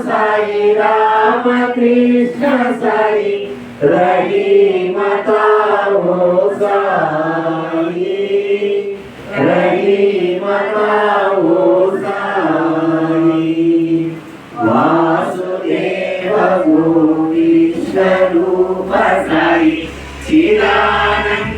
साई राम कृष्ण साई रहीमता हो साई रहीमता हो साई वासुदेव गोविंद रूप साई चिदानंद